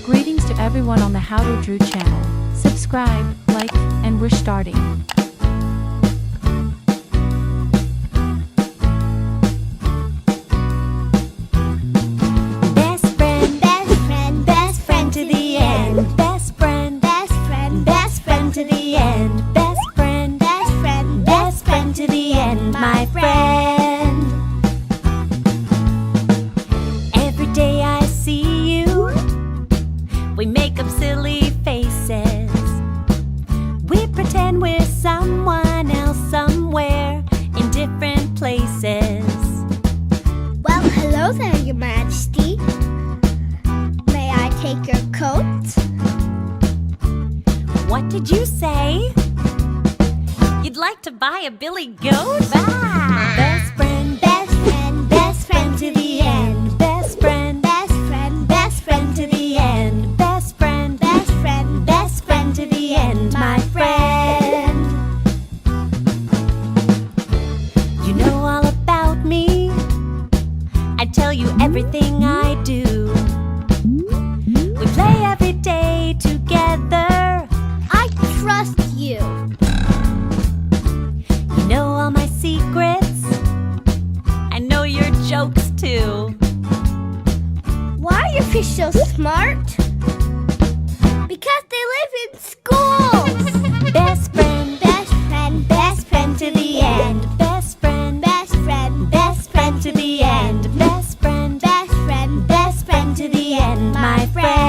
Greetings to everyone on the How to Drew channel. Subscribe, like, and we're starting. Best friend, best friend, best friend to the end. Best friend, best friend, best friend to the end. Best friend, best friend, best friend to the end, my friend. Every day I see you, we make up silly faces. We pretend we're someone else somewhere in different places. Well, hello there, Your Majesty. May I take your coat? What did you say? You'd like to buy a billy goat? Best friend, best friend, best friend to the end. Best friend, best friend, best friend to the end. Best friend, best friend, best friend to the end, my friend. You know all about me. I tell you everything I do. We play every day together. I trust you. You know all my secrets. I know your jokes too. Why are your fish so smart? Because they live in schools. Best friend, Best friend, best friend to the end. Best friend, best friend, best friend to the end. Best friend, best friend, best friend to the end, my friend.